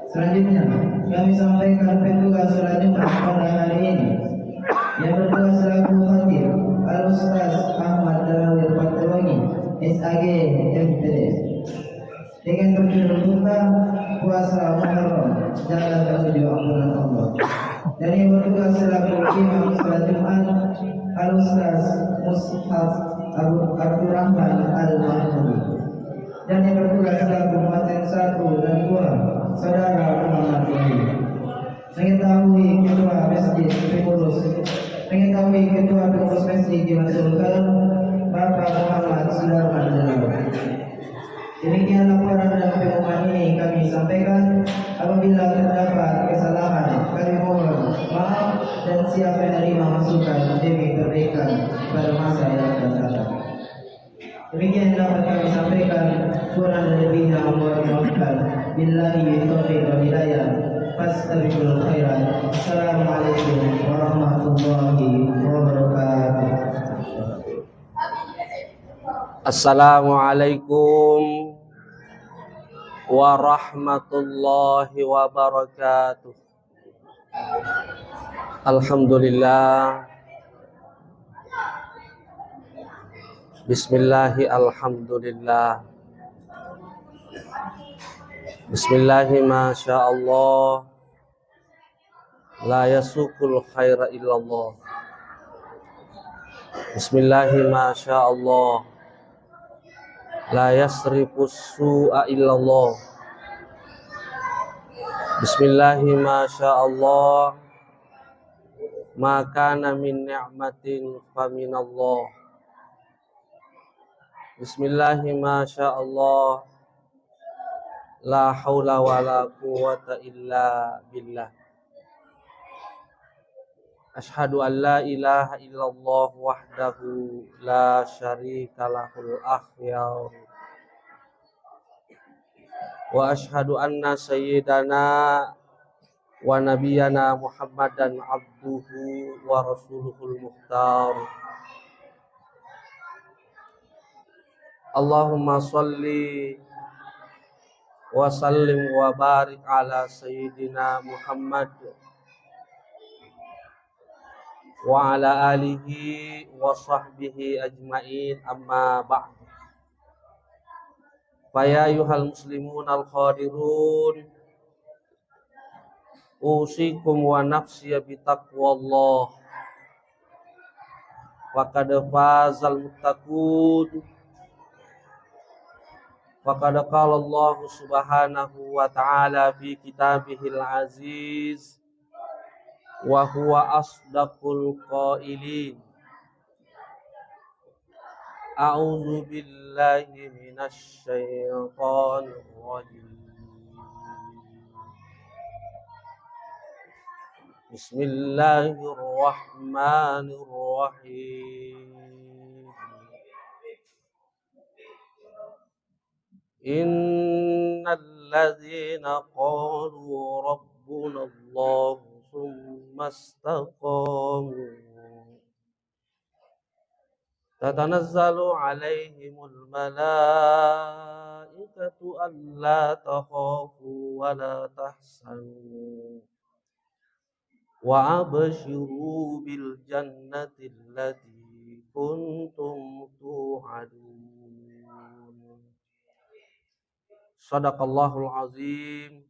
Selanjutnya, kami sampaikan petugas selanjutnya pada hari ini yang bertugas selaku khatib Al-Ustaz Ahmad Dalawir Patologi SAG MPD dengan berjudul khutbah puasa Muharram jalan menuju ampunan Allah. Dan yang bertugas selaku imam salat Jumat Al-Ustaz Mushaf Abdurrahman Al-Mahmudi. Dan yang bertugas selaku materi 1 dan 2 Saudara Muhammad Wahid. Mengetahui ketua masjid pengurus masjid di Masjidil Kalam Bapak Muhammad Sudarman Dalawir. Demikian laporan dan pengumuman ini kami sampaikan. Apabila terdapat kesalahan, kami mohon maaf dan siap menerima masukan demi perbaikan pada masa yang akan datang. Demikian dapat kami sampaikan, kurang dan lebihnya mohon dimaafkan. Billahi taufiq wal hidayah. Fastabiqul khairat. Assalamualaikum warahmatullahi wabarakatuh. Assalamualaikum warahmatullahi wabarakatuh. Alhamdulillah. Bismillahi alhamdulillah. Bismillahi masyaallah. La yasukul khaira illallah. Bismillahi masyaallah. La yasrifus su'a illallah. Bismillahi masyaallah. Ma kana min ni'matin faminallah. Bismillahi masyaallah. La haula wa la quwwata illa billah. Ashhadu an la ilaha illallah wahdahu la syarika lahul akhyar. Wa ashhadu anna sayyidana wa nabiyana Muhammadan abduhu wa rasuluhul mukhtar. Allahumma salli wa sallim wa barik ala sayyidina Muhammad wa ala alihi wa sahbihi ajma'in, amma ba'd. Faya ayuhal muslimun al-khadirun, usikum wa nafsiya bitaqwallah. Faqad fazal muttaqun. Faqad qala Allah subhanahu wa ta'ala fi kitabihil aziz wa huwa asdaqul qailin. A'udzu billahi minasy syaithanir rajim. Bismillahirrahmanirrahim. Innal ladzina qalu rabbuna Allah thumma istaqamu tatanazzalu alaihimul malaikatu alla takhafu wa la tahzanu wa abshiru bil jannati allati kuntum tu'adun. Shadaqallahul azim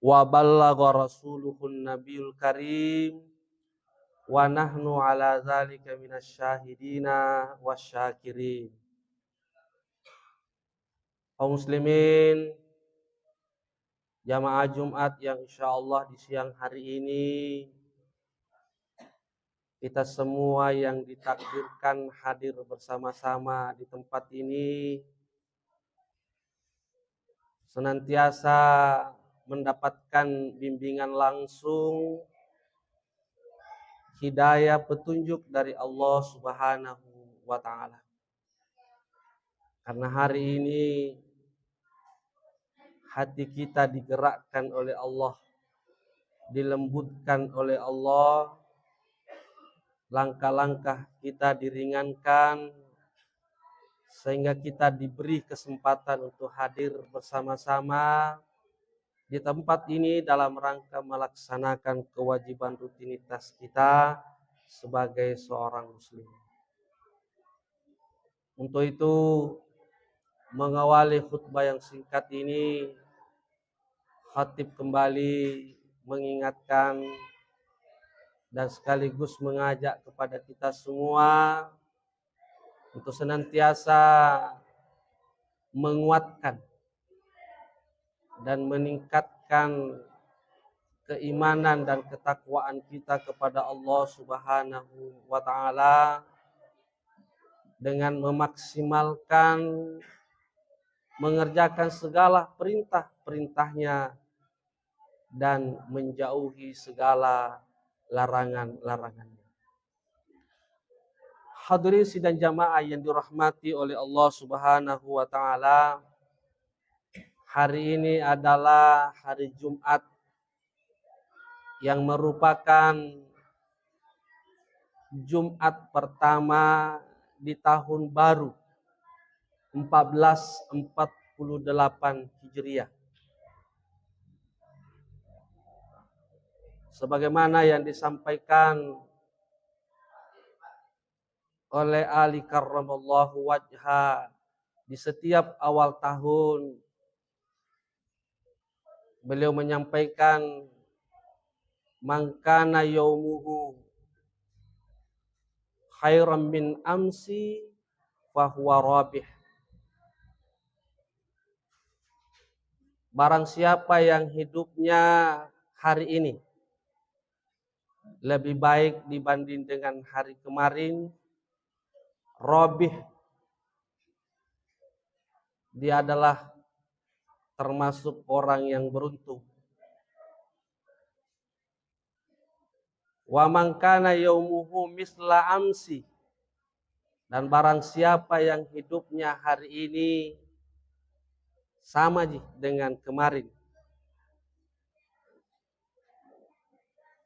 wa ballagha rasuluhun nabiyul karim wa nahnu ala zalika minasyahidina wasyakirin. Kaum muslimin, jamaah Jumat yang insyaallah di siang hari ini kita semua yang ditakdirkan hadir bersama-sama di tempat ini senantiasa mendapatkan bimbingan langsung, hidayah petunjuk dari Allah Subhanahu wa ta'ala. Karena hari ini hati kita digerakkan oleh Allah, dilembutkan oleh Allah, langkah-langkah kita diringankan, sehingga kita diberi kesempatan untuk hadir bersama-sama di tempat ini dalam rangka melaksanakan kewajiban rutinitas kita sebagai seorang muslim. Untuk itu, mengawali khutbah yang singkat ini, khatib kembali mengingatkan dan sekaligus mengajak kepada kita semua untuk senantiasa menguatkan dan meningkatkan keimanan dan ketakwaan kita kepada Allah Subhanahu wa taala dengan memaksimalkan mengerjakan segala perintah-perintahnya dan menjauhi segala larangan-larangannya. Hadirin sidang jamaah yang dirahmati oleh Allah Subhanahu wa taala, hari ini adalah hari Jumat yang merupakan Jumat pertama di tahun baru 1448 Hijriah. Sebagaimana yang disampaikan oleh Ali karramallahu wajha di setiap awal tahun, beliau menyampaikan mangkana yaumuhu khairan min amsi fahuwa rabih. Barang siapa yang hidupnya hari ini lebih baik dibanding dengan hari kemarin, rabih, dia adalah termasuk orang yang beruntung. Wa man kana yaumuhu misla amsi, dan barang siapa yang hidupnya hari ini sama dengan kemarin,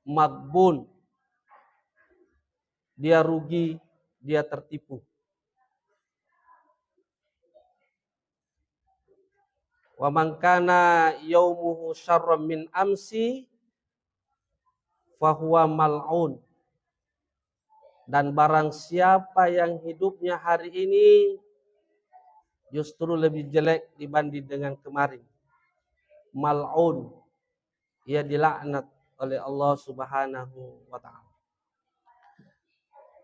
magbun, dia rugi, dia tertipu. Wa man kana yaumuhu syarran min amsi fahuwa mal'un, dan barang siapa yang hidupnya hari ini justru lebih jelek dibanding dengan kemarin, mal'un, ia dilaknat oleh Allah Subhanahu wa taala.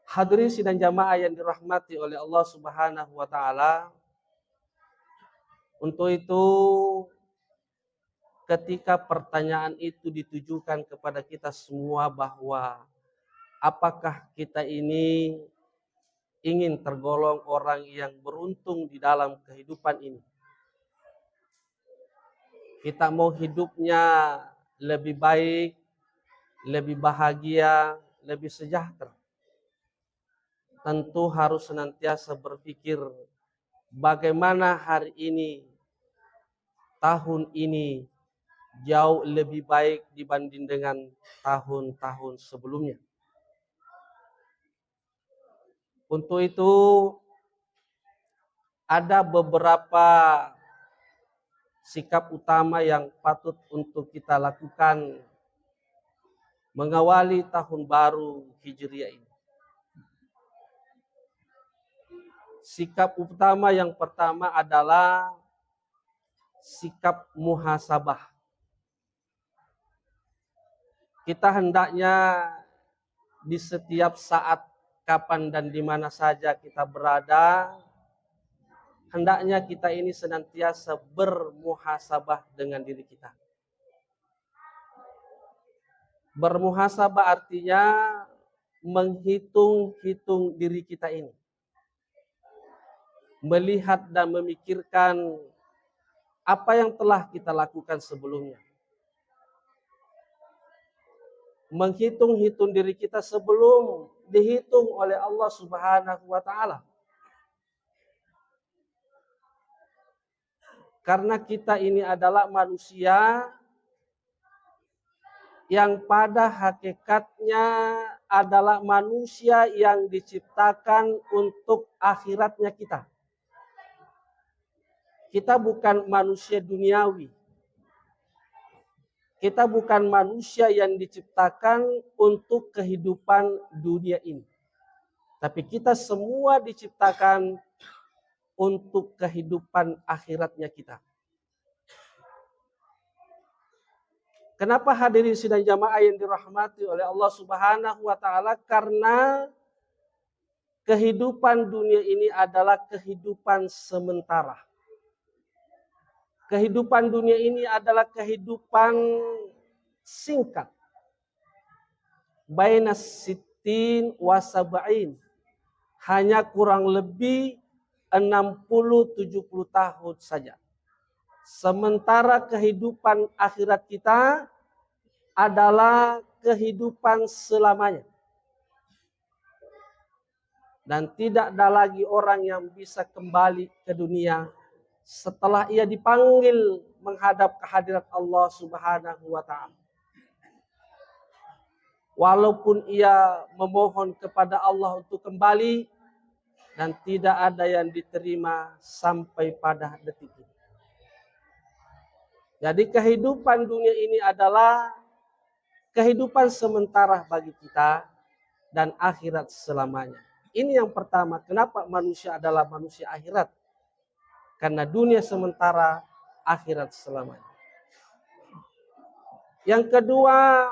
Hadirin sidang jamaah yang dirahmati oleh Allah Subhanahu wa taala, untuk itu ketika pertanyaan itu ditujukan kepada kita semua bahwa apakah kita ini ingin tergolong orang yang beruntung di dalam kehidupan ini? Kita mau hidupnya lebih baik, lebih bahagia, lebih sejahtera. Tentu harus senantiasa berpikir bagaimana hari ini, tahun ini jauh lebih baik dibanding dengan tahun-tahun sebelumnya. Untuk itu ada beberapa sikap utama yang patut untuk kita lakukan mengawali tahun baru Hijriah ini. Sikap utama yang pertama adalah sikap muhasabah. Kita hendaknya di setiap saat, kapan dan di mana saja kita berada, hendaknya kita ini senantiasa bermuhasabah dengan diri kita. Bermuhasabah artinya menghitung-hitung diri kita ini. Melihat dan memikirkan apa yang telah kita lakukan sebelumnya. Menghitung-hitung diri kita sebelum dihitung oleh Allah Subhanahu wa taala. Karena kita ini adalah manusia yang pada hakikatnya adalah manusia yang diciptakan untuk akhiratnya kita. Kita bukan manusia duniawi. Kita bukan manusia yang diciptakan untuk kehidupan dunia ini. Tapi kita semua diciptakan untuk kehidupan akhiratnya kita. Kenapa hadirin sidang jamaah yang dirahmati oleh Allah Subhanahu wa taala? Karena kehidupan dunia ini adalah kehidupan sementara. Kehidupan dunia ini adalah kehidupan singkat. Baina sittin wa sab'in. Hanya kurang lebih 60-70 tahun saja. Sementara kehidupan akhirat kita adalah kehidupan selamanya. Dan tidak ada lagi orang yang bisa kembali ke dunia setelah ia dipanggil menghadap kehadirat Allah Subhanahu wa taala. Walaupun ia memohon kepada Allah untuk kembali, dan tidak ada yang diterima sampai pada detik ini. Jadi kehidupan dunia ini adalah kehidupan sementara bagi kita dan akhirat selamanya. Ini yang pertama, kenapa manusia adalah manusia akhirat? Karena dunia sementara, akhirat selamanya. Yang kedua,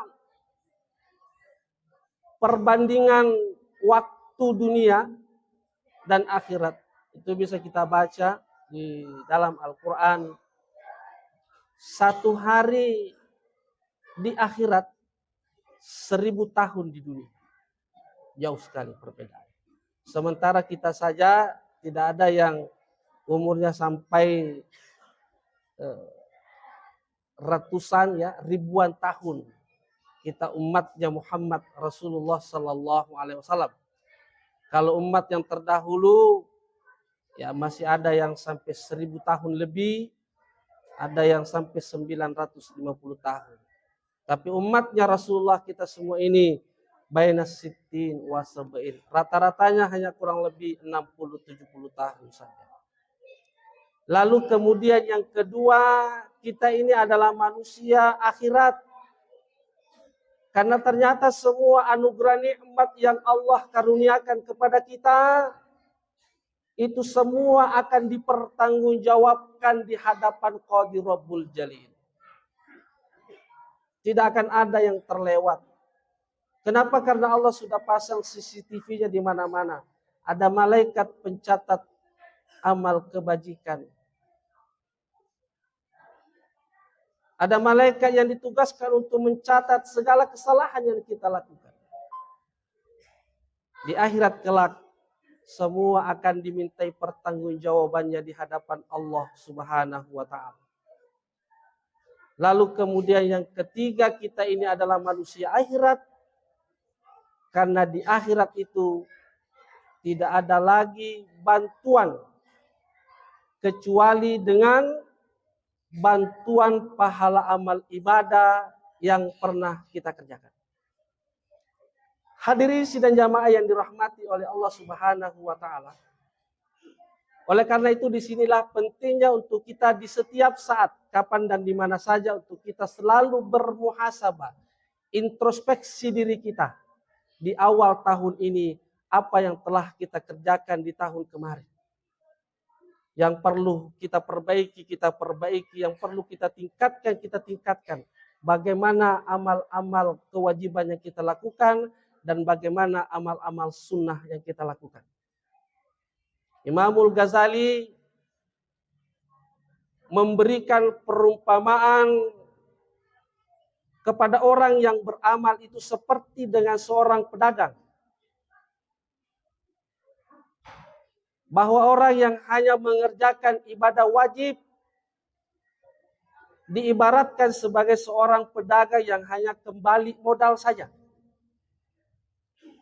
perbandingan waktu dunia dan akhirat. Itu bisa kita baca di dalam Al-Quran. Satu hari di akhirat 1000 tahun di dunia. Jauh sekali perbedaan. Sementara kita saja tidak ada yang umurnya sampai ratusan ya, ribuan tahun. Kita umatnya Muhammad Rasulullah Sallallahu Alaihi Wasallam. Kalau umat yang terdahulu ya masih ada yang sampai 1000 tahun lebih, ada yang sampai 950 tahun. Tapi umatnya Rasulullah kita semua ini baina sittin wa sab'in. Rata-ratanya hanya kurang lebih 60-70 tahun saja. Lalu kemudian yang kedua, kita ini adalah manusia akhirat. Karena ternyata semua anugerah nikmat yang Allah karuniakan kepada kita, itu semua akan dipertanggungjawabkan di hadapan Qadir Rabbul Jalil. Tidak akan ada yang terlewat. Kenapa? Karena Allah sudah pasang CCTV-nya di mana-mana. Ada malaikat pencatat amal kebajikan. Ada malaikat yang ditugaskan untuk mencatat segala kesalahan yang kita lakukan. Di akhirat kelak, semua akan dimintai pertanggungjawabannya di hadapan Allah Subhanahu wa taala. Lalu kemudian yang ketiga, kita ini adalah manusia akhirat. Karena di akhirat itu tidak ada lagi bantuan kecuali dengan bantuan pahala amal ibadah yang pernah kita kerjakan. Hadirin sidang jamaah yang dirahmati oleh Allah Subhanahu wa taala. Oleh karena itu disinilah pentingnya untuk kita di setiap saat, kapan dan di mana saja, untuk kita selalu bermuhasabah, introspeksi diri kita di awal tahun ini, apa yang telah kita kerjakan di tahun kemarin. Yang perlu kita perbaiki, yang perlu kita tingkatkan. Bagaimana amal-amal kewajiban yang kita lakukan, dan bagaimana amal-amal sunnah yang kita lakukan. Imamul Ghazali memberikan perumpamaan kepada orang yang beramal itu seperti dengan seorang pedagang. Bahwa orang yang hanya mengerjakan ibadah wajib diibaratkan sebagai seorang pedagang yang hanya kembali modal saja.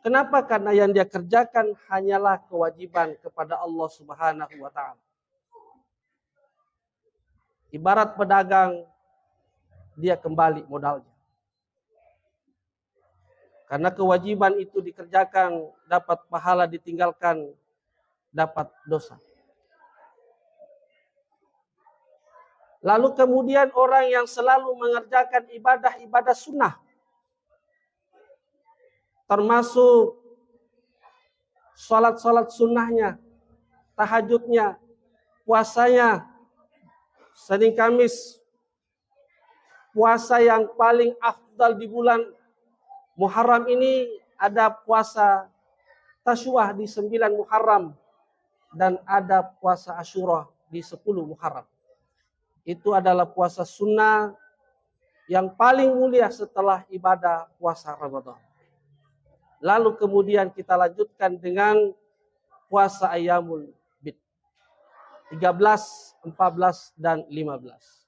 Kenapa? Karena yang dia kerjakan hanyalah kewajiban kepada Allah Subhanahu wa taala. Ibarat pedagang, dia kembali modalnya. Karena kewajiban itu dikerjakan, dapat pahala, ditinggalkan dapat dosa. Lalu kemudian orang yang selalu mengerjakan ibadah-ibadah sunnah, termasuk sholat-sholat sunnahnya, tahajudnya, puasanya, Senin Kamis, puasa yang paling afdal di bulan Muharram ini ada puasa Tasyuah di 9 Muharram dan ada puasa Asyura di 10 Muharram. Itu adalah puasa sunnah yang paling mulia setelah ibadah puasa Ramadan. Lalu kemudian kita lanjutkan dengan puasa Ayyamul Bid. 13, 14, dan 15.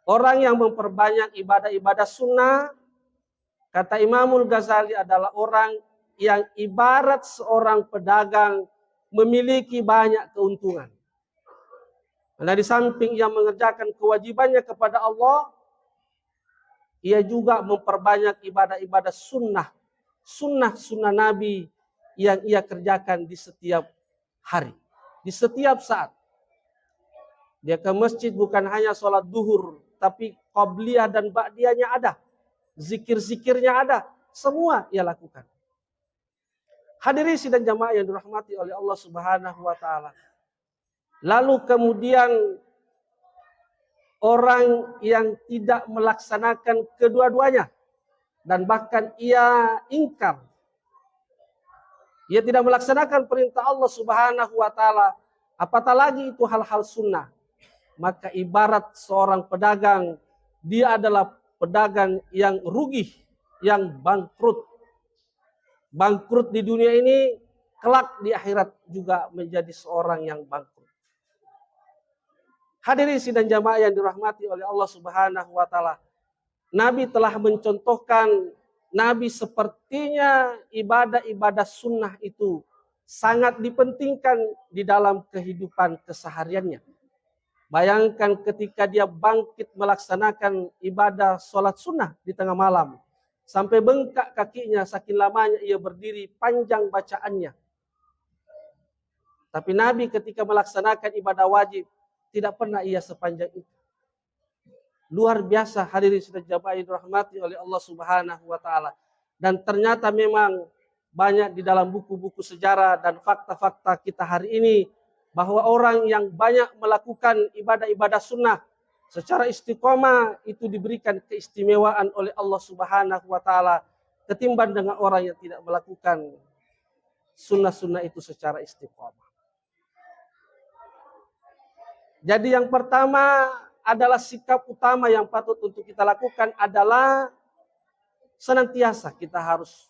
Orang yang memperbanyak ibadah-ibadah sunnah, kata Imamul Ghazali, adalah orang yang ibarat seorang pedagang memiliki banyak keuntungan. Karena di samping ia mengerjakan kewajibannya kepada Allah, ia juga memperbanyak ibadah-ibadah sunnah. Sunnah Nabi yang ia kerjakan di setiap hari. Di setiap saat. Dia ke masjid bukan hanya sholat duhur, tapi qabliyah dan ba'diyahnya ada. Zikir-zikirnya ada. Semua ia lakukan. Hadirin sidang jamaah yang dirahmati oleh Allah Subhanahu wa taala. Lalu kemudian orang yang tidak melaksanakan kedua-duanya dan bahkan ia ingkar. Ia tidak melaksanakan perintah Allah Subhanahu wa taala, apatah lagi itu hal-hal sunnah. Maka ibarat seorang pedagang, dia adalah pedagang yang rugi, yang bangkrut. Bangkrut di dunia ini, kelak di akhirat juga menjadi seorang yang bangkrut. Hadirin sidang jamaah yang dirahmati oleh Allah Subhanahu wa taala. Nabi telah mencontohkan, Nabi sepertinya ibadah-ibadah sunnah itu sangat dipentingkan di dalam kehidupan kesehariannya. Bayangkan ketika dia bangkit melaksanakan ibadah sholat sunnah di tengah malam. Sampai bengkak kakinya, saking lamanya ia berdiri, panjang bacaannya. Tapi Nabi ketika melaksanakan ibadah wajib, tidak pernah ia sepanjang itu. Luar biasa hadirin sidang jamaah yang dirahmati oleh Allah Subhanahu wa taala. Dan ternyata memang banyak di dalam buku-buku sejarah dan fakta-fakta kita hari ini bahwa orang yang banyak melakukan ibadah-ibadah sunnah secara istiqomah itu diberikan keistimewaan oleh Allah Subhanahu wa taala ketimbang dengan orang yang tidak melakukan sunnah-sunnah itu secara istiqomah. Jadi yang pertama adalah sikap utama yang patut untuk kita lakukan adalah senantiasa kita harus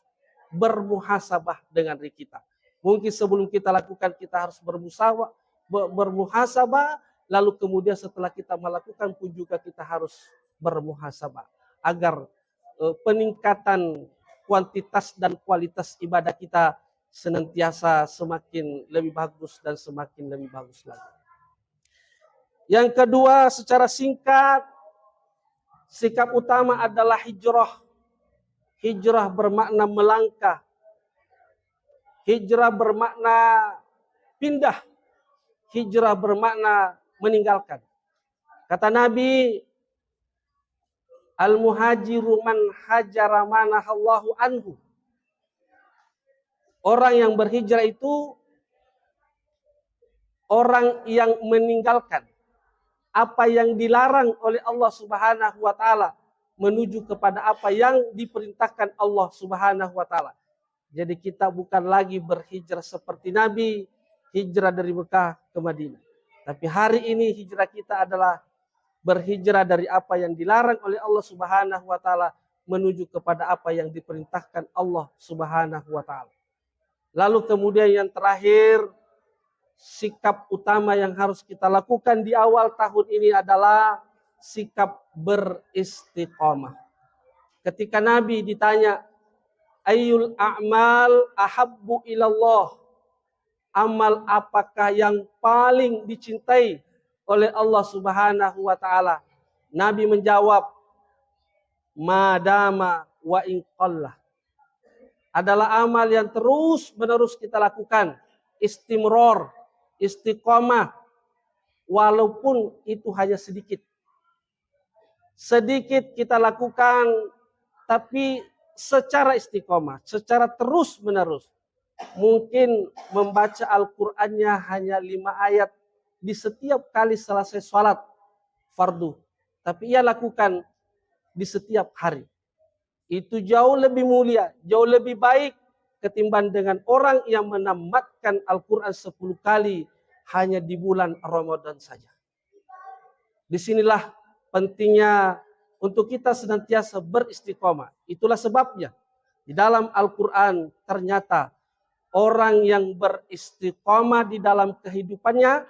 bermuhasabah dengan diri kita. Mungkin sebelum kita lakukan kita harus bermuhasabah, lalu kemudian setelah kita melakukan pun juga kita harus bermuhasabah agar peningkatan kuantitas dan kualitas ibadah kita senantiasa semakin lebih bagus dan semakin lebih bagus lagi. Yang kedua, secara singkat, sikap utama adalah hijrah. Hijrah bermakna melangkah. Hijrah bermakna pindah. Hijrah bermakna meninggalkan. Kata Nabi, al-muhajiru man hajara manahallahu anhu. Orang yang berhijrah itu orang yang meninggalkan apa yang dilarang oleh Allah Subhanahu wa taala menuju kepada apa yang diperintahkan Allah Subhanahu wa taala. Jadi kita bukan lagi berhijrah seperti Nabi, hijrah dari Mekah ke Madinah. Tapi hari ini hijrah kita adalah berhijrah dari apa yang dilarang oleh Allah Subhanahu wa taala menuju kepada apa yang diperintahkan Allah Subhanahu wa taala. Lalu kemudian yang terakhir, sikap utama yang harus kita lakukan di awal tahun ini adalah sikap beristiqomah. Ketika Nabi ditanya, ayyul a'mal ahabbu ilallah, amal apakah yang paling dicintai oleh Allah Subhanahu wa taala? Nabi menjawab, madama wa in qallah. Adalah amal yang terus-menerus kita lakukan, istimror, istiqomah, walaupun itu hanya sedikit. Sedikit kita lakukan, tapi secara istiqomah, secara terus-menerus. Mungkin membaca Al-Qur'annya hanya 5 ayat di setiap kali selesai sholat fardu. Tapi ia lakukan di setiap hari. Itu jauh lebih mulia, jauh lebih baik ketimbang dengan orang yang menamatkan Al-Quran 10 kali hanya di bulan Ramadan saja. Disinilah pentingnya untuk kita senantiasa beristiqomah. Itulah sebabnya di dalam Al-Quran ternyata orang yang beristiqomah di dalam kehidupannya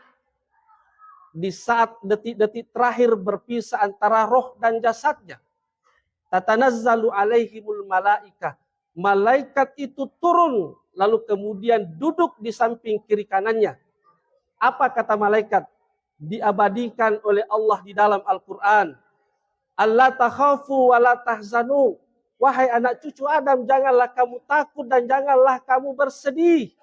di saat detik-detik terakhir berpisah antara roh dan jasadnya. Tatanazzalu alaihimul malaikah. Malaikat itu turun lalu kemudian duduk di samping kiri kanannya. Apa kata malaikat? Diabadikan oleh Allah di dalam Al-Quran. Allah takhafu wa la tahzanu. Wahai anak cucu Adam, janganlah kamu takut dan janganlah kamu bersedih.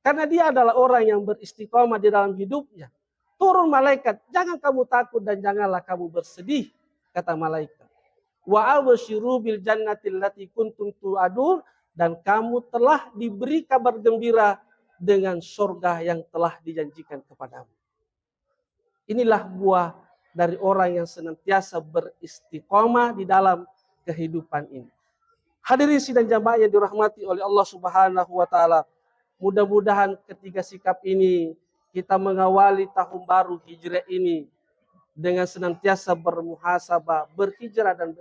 Karena dia adalah orang yang beristiqomah di dalam hidupnya. Turun malaikat, jangan kamu takut dan janganlah kamu bersedih, kata malaikat. Wa absyiru bil jannati allati kuntum tu'adun, dan kamu telah diberi kabar gembira dengan surga yang telah dijanjikan kepadamu. Inilah buah dari orang yang senantiasa beristiqomah di dalam kehidupan ini. Hadirin sidang jamaah yang dirahmati oleh Allah Subhanahu wa taala. Mudah-mudahan ketiga sikap ini kita mengawali tahun baru Hijrah ini dengan senantiasa bermuhasabah, berhijrah dan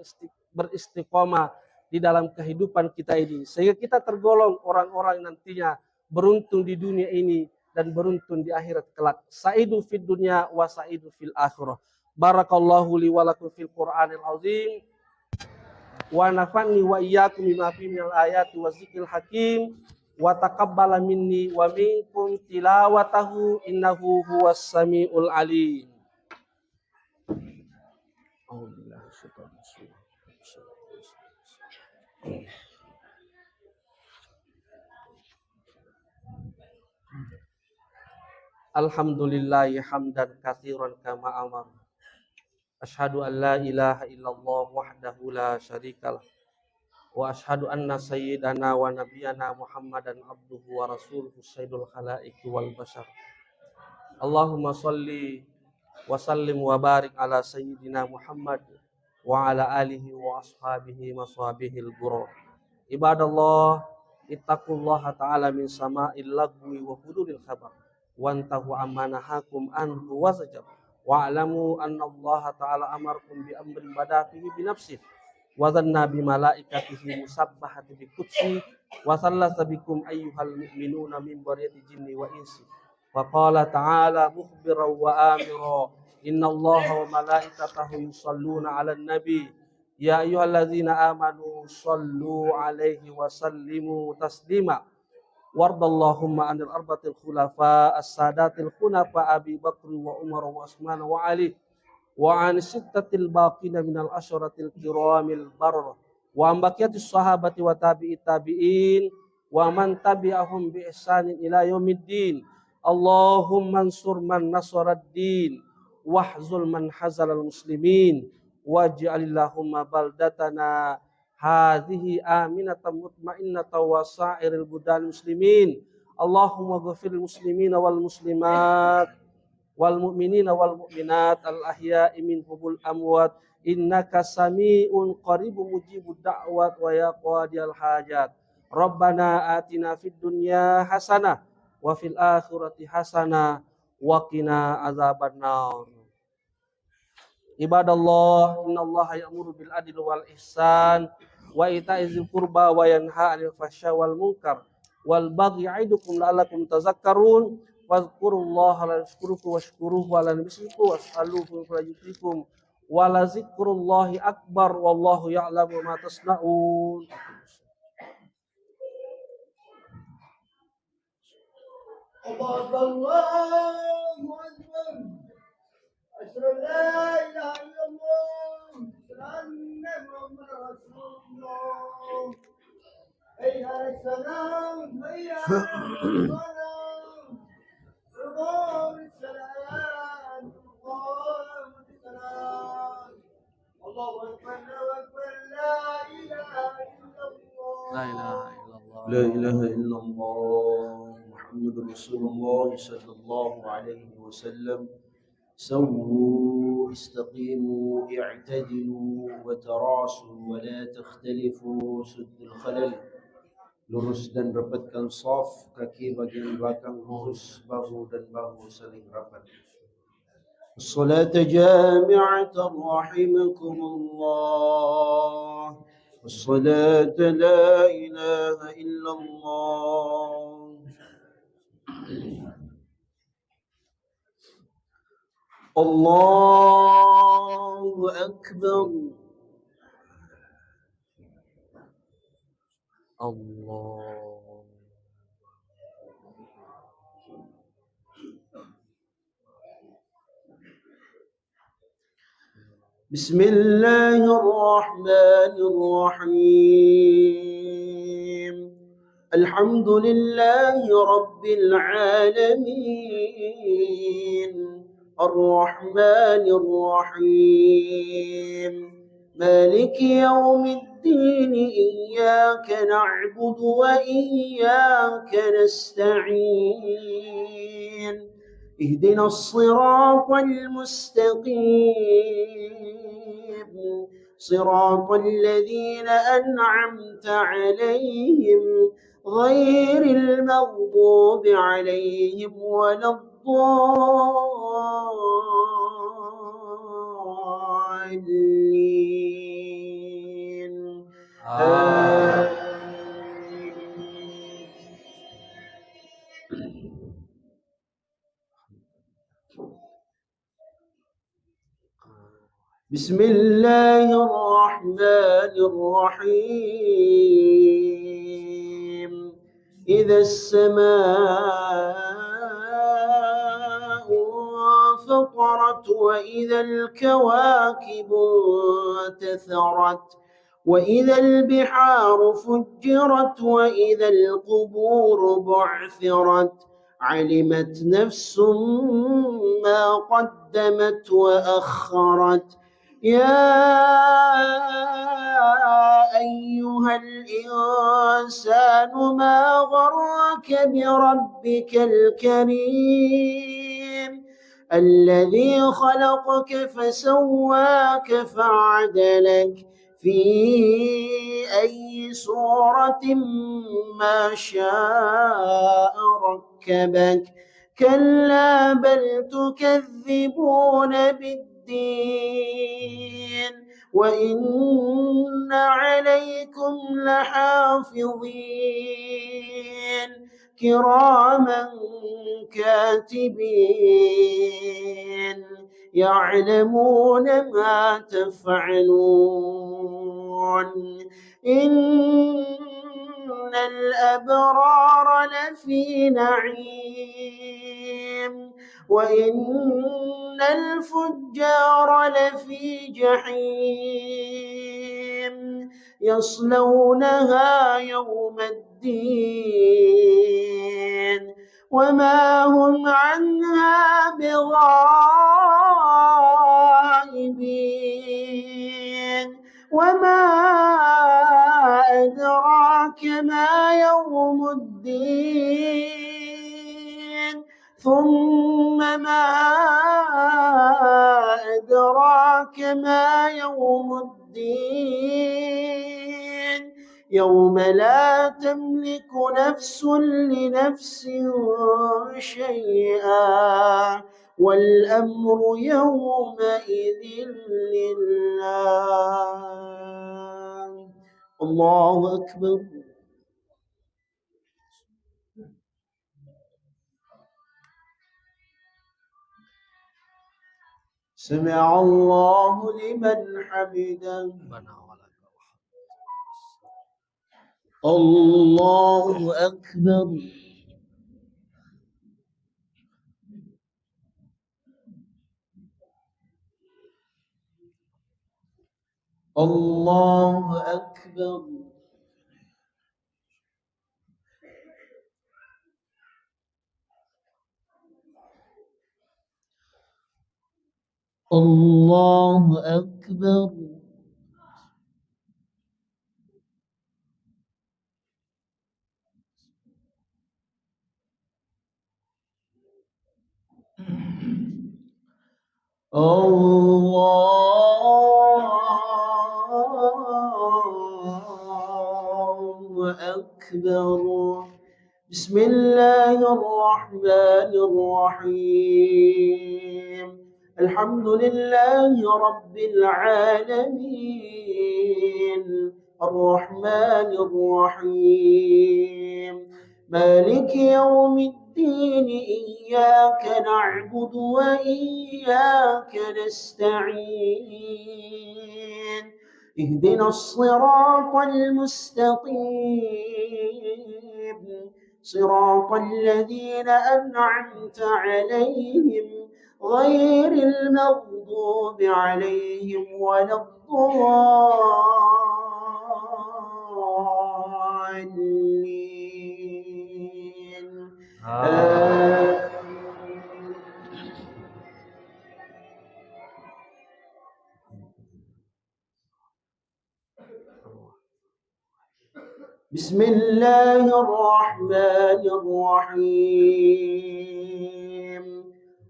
beristiqomah di dalam kehidupan kita ini. Sehingga kita tergolong orang-orang nantinya beruntung di dunia ini dan beruntung di akhirat kelak. Sa'idu fid dunya wa sa'idu fil akhirah. Barakallahu li wa lakum fil Qur'anil azim. Wa nafa'ni wa iyyakum bima fihi minal ayati wa zikril hakim. Wa taqabbala minni wa minkum tilawatahu innahu huwas samiul alim. Alhamdulillahi hamdan katsiran kama amar. Asyhadu an la ilaha illallah wahdahu la syarikalah. Wa asyhadu anna sayyidana wa nabiyyana Muhammadan abduhu wa rasuluhu sayyidul khalaiqi wal bashar. Allahumma shalli wa sallim wa barik ala sayyidina Muhammad wa ala alihi wa ashabihi maswabihil ghurur. Ibadallah, ittaqullaha ta'ala min sama'il lagwi wa huduril khabar. Wantahu amanahakum anhu wazajab. Wa'alamu anna Allah ta'ala amarkum bi amrin badafihi binafsih. Wazanna bi malaikatihi musabbahati bi qudsi. Wasallasa bikum ayyuhal mu'minuna min bariyati jinni wa insi. Wa qala ta'ala mukhbiran wa amira. Inna Allah wa malaikatahu yusalluna ala nabi. Ya ayyuhalladzina amanu sallu alaihi wa sallimu taslima. Wardallahumma anil arbatil khulafa as-sadatil khunafa Abi Bakr wa Umar wa Utsman wa Ali wa an sittatil baqina minal asyaratil kiramil barrah wa ambaqiyatis sahabati wa tabi'it tabi'in wa man tabi'ahum bi ihsanin ila yaumiddin. Allahumma ansur man nasaraddin wahzul man hazalal muslimin waj'alillahumma baldatana hadhihi aminatan mutmainnatan wa sa'iril budal muslimin. Allahumma ghfiril muslimina wal muslimat wal mu'minina wal mu'minat al ahya'i minhumul amwat innaka sami'un qaribun mujibud da'wat wa ya qadiyal hajat. Rabbana atina fid dunya hasanah wa fil akhirati hasanah wa qina azabannar. Ibadallah, innallaha ya'muru bil adli wal ihsan wa ita'izil qurba wa yanha 'anil fahsya wal munkar wal baghi ya'idukum la'allakum tazakkarun wadhkurullaha la yazkurukum washkuruhu wa la nabiyyikum was'aluhu fa yutikum wa la zikrullahi akbar wallahu ya'lamu ma tasna'un. Allahu akbar. Asyhadu an la ilaha illallah wa anna Muhammadar Rasulullah. Hayya 'alas salam, hayya 'alal falah. Qul salam. الله أكبر الله أكبر لا إله إلا الله لا إله إلا الله لا إله إلا الله محمد رسول الله صلى الله عليه وسلم سووا استقيموا اعتدلوا وتراصوا ولا تختلفوا سد الخلل lurus dan rapatkan saf, kaki bagian belakang lurus, bahu dan bahu saling rapat. الصلاة جامعة رحمكم الله الصلاة لا إله إلا الله الله أكبر الله بسم الله الرحمن الرحيم الحمد لله رب العالمين الرحمن الرحيم مالك يوم الدين إياك نعبد وإياك نستعين اهدنا الصراط المستقيم صراط الذين أنعمت عليهم غير المغضوب عليهم ولا الضالين بسم الله الرحمن الرحيم إذا السماء انفطرت وإذا الكواكب انتثرت وإذا البحار فجرت وإذا القبور بعثرت علمت نفس ما قدمت وأخرت يا أيها الإنسان ما غرك بربك الكريم الذي خلقك فسواك فعدلك في أي صورة ما شاء ركبك كلا بل تكذبون بالدين وإن عليكم لحافظين كراما كاتبين يعلمون ما تفعلون إن الأبرار لفي نعيم وإن الفجار لفي جحيم يصلونها يوم الدين وما هم عنها بغائبين وما أدراك ما يوم الدين ثم ما أدراك ما يوم الدين يوم لا تملك نفس لنفس شيئا والأمر يومئذ لله الله أكبر سمع الله لمن حمده ربنا ولك الحمد الله أكبر الله أكبر الله أكبر الله أكبر. بسم الله الرحمن الرحيم. الحمد لله رب العالمين الرحمن الرحيم مالك يوم الدين إياك نعبد وإياك نستعين اهدنا الصراط المستقيم صراط الذين أنعمت عليهم غير المغضوب عليهم ولا الضالين آمين. بسم الله الرحمن الرحيم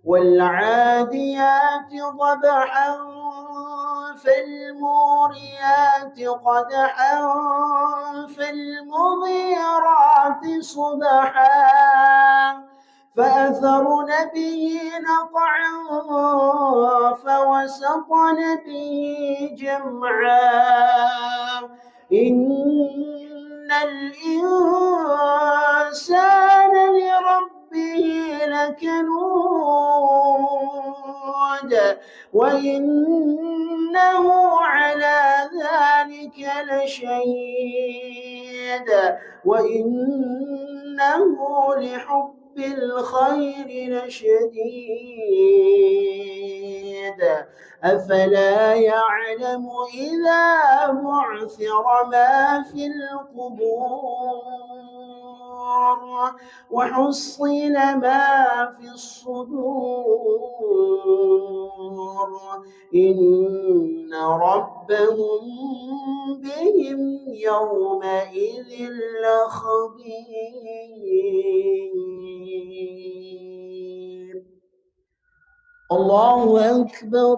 والعاديات ضبحا فالموريات قدحا فالمغيرات صبحا فأثرن به نقعا فوسطن به جمعا إن الإنسان لربه لكنود وإنه على ذلك لشهيد وإنه لحب الخير لشديد أفلا يعلم إذا بعثر ما في القبور وحصل ما في الصدور إن ربهم بهم يومئذ لخبير. الله أكبر.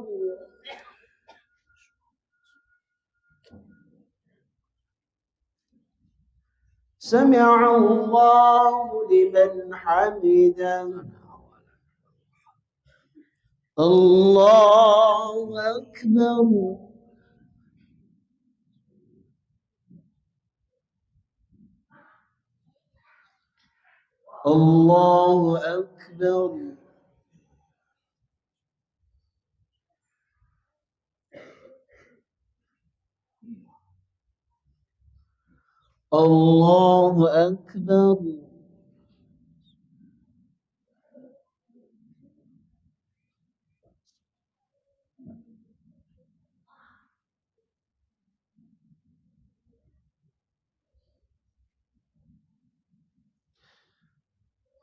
سمع الله لمن حمده. الله أكبر. الله أكبر. الله أكبر.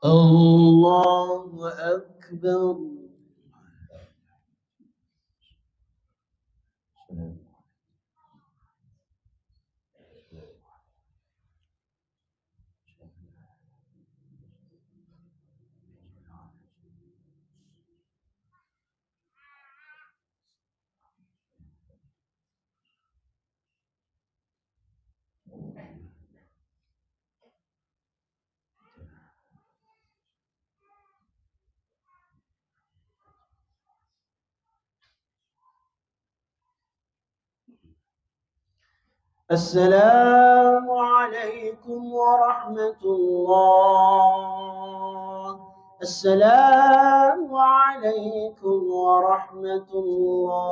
الله أكبر. السلام عليكم ورحمة الله. السلام عليكم ورحمة الله.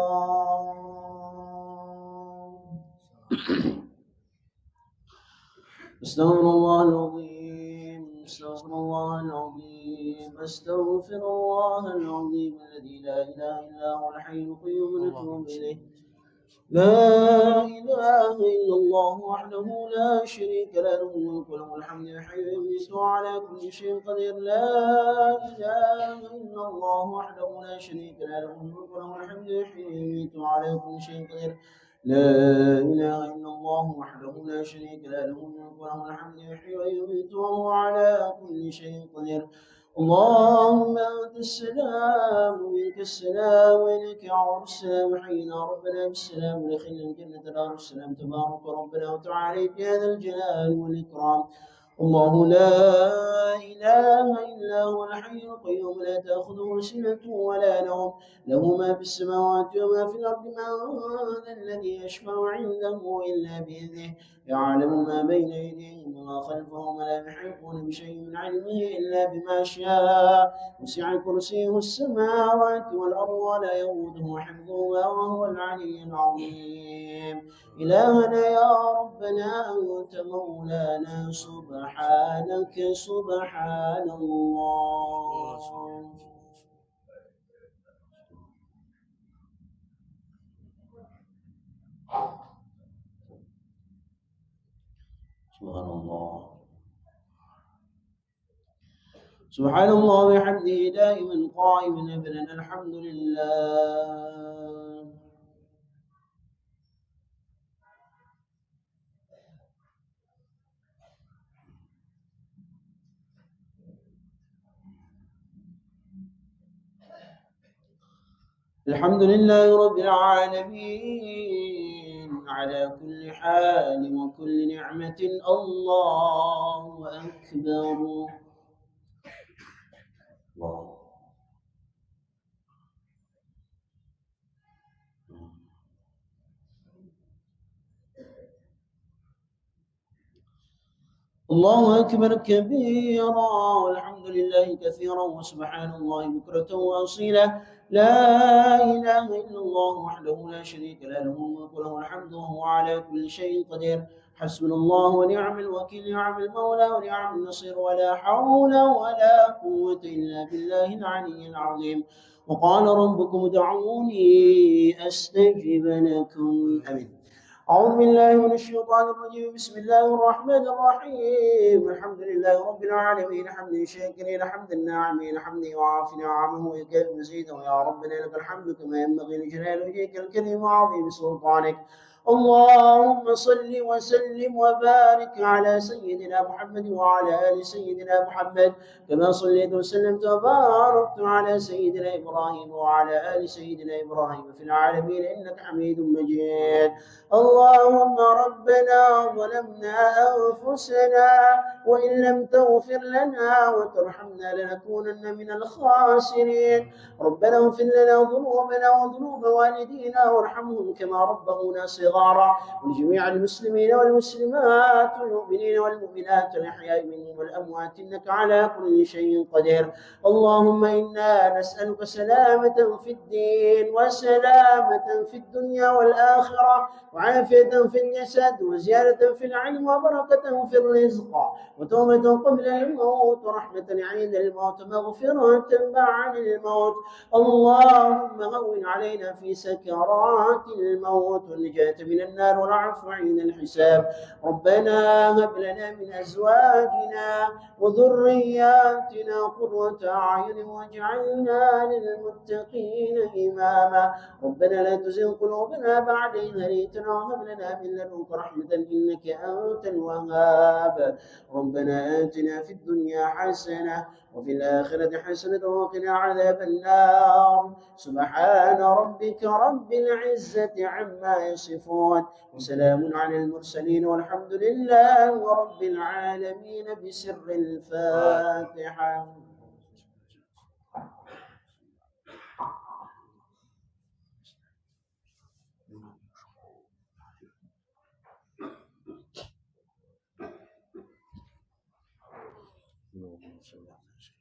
أستغفر الله العظيم. أستغفر الله العظيم. أستغفر الله العظيم الذي لا إله إلا هو الحي القيوم نتوب إليه. لا إله إلا الله وحده لا شريك له الملك وله الحمد يحيي ويميت على كل شيء قدير. لا إله إلا الله وحده لا شريك له الملك وله الحمد يحيي ويميت على كل شيء قدير. لا إله إلا الله وحده لا شريك له الملك وله الحمد يحيي ويميت وهو على كل شيء قدير. اللهم أنت السلام ومنك السلام وإليك يعود السلام. حينا ربنا بالسلام ودخلنا الجنة دار السلام. تبارك ربنا وتعالى في هذا الجلال والإكرام. الله لا إله إلا هو الحي القيوم لا تأخذه سنة ولا نوم له ما في السماوات وما في الأرض. من ذا الذي يشفع عنده إلا بإذنه يعلم ما بين أيديهم وما خلفهم ولا يحيطون بشيء من علمه إلا بما شاء. وسع كرسيه السماوات والأرض ولا يؤوده حفظهما وهو العلي العظيم. إلهنا يا ربنا أنت مولانا سبحانك سبحان الله. سبحان الله. سبحان الله وبحمده دائما قائما أبدا. الحمد لله. الحمد لله رب العالمين على كل حال وكل نعمة. الله أكبر. الله. الله أكبر كبيرا والحمد لله كثيرا وسبحان الله بكرة وأصيلا. لا إله إلا الله وحده لا شريك له الملك وله الحمد وهو على كل شيء قدير. حسبنا الله ونعم الوكيل نعم المولى ونعم النصير ولا حول ولا قوة إلا بالله العلي العظيم. وقال ربكم ادعوني أستجب لكم. آمين. أعوذ بالله من الشيطان الرجيم. بسم الله الرحمن الرحيم. الحمد لله رب العالمين حمدا شاكرين حمدا ناعمين حمدا يعافي نعمه ويكافئ مزيده. يا ربنا لك الحمد كما ينبغي لجلال وجهك الكريم وعظيم سلطانك. اللهم صل وسلم وبارك على سيدنا محمد وعلى آل سيدنا محمد كما صليت وسلمت وباركت على سيدنا إبراهيم وعلى آل سيدنا إبراهيم في العالمين إنك حميد مجيد. اللهم ربنا ظلمنا أنفسنا وإن لم تغفر لنا وترحمنا لنكونن من الخاسرين. ربنا اغفر لنا ذنوبنا وذنوب والدينا وارحمهم كما ربونا صغارا. ولجميع المسلمين والمسلمات والمؤمنين والمؤمنات الأحياء منهم والأموات إنك على كل شيء قدير. اللهم إنا نسألك سلامة في الدين وسلامة في الدنيا والآخرة وعافية في الجسد وزيادة في العلم وبركة في الرزق وتوبة قبل الموت ورحمة عند الموت مغفرة بعد الموت. اللهم هون علينا في سكرات الموت والنجاة من النار والعفو عند الحساب. ربنا هب لنا من أزواجنا وذرياتنا قرة أعين واجعلنا للمتقين إماما. ربنا لا تزغ قلوبنا بعد إذ هديتنا وهب لنا من لدنك رحمة إنك أنت الوهاب. ربنا آتنا في الدنيا حسنة وفي الآخرة حسنة وقنا عذاب النار. سبحان ربك رب العزة عما يصفون وسلام على المرسلين والحمد لله رب العالمين. بسر الفاتحة. اللهم صل على سيدنا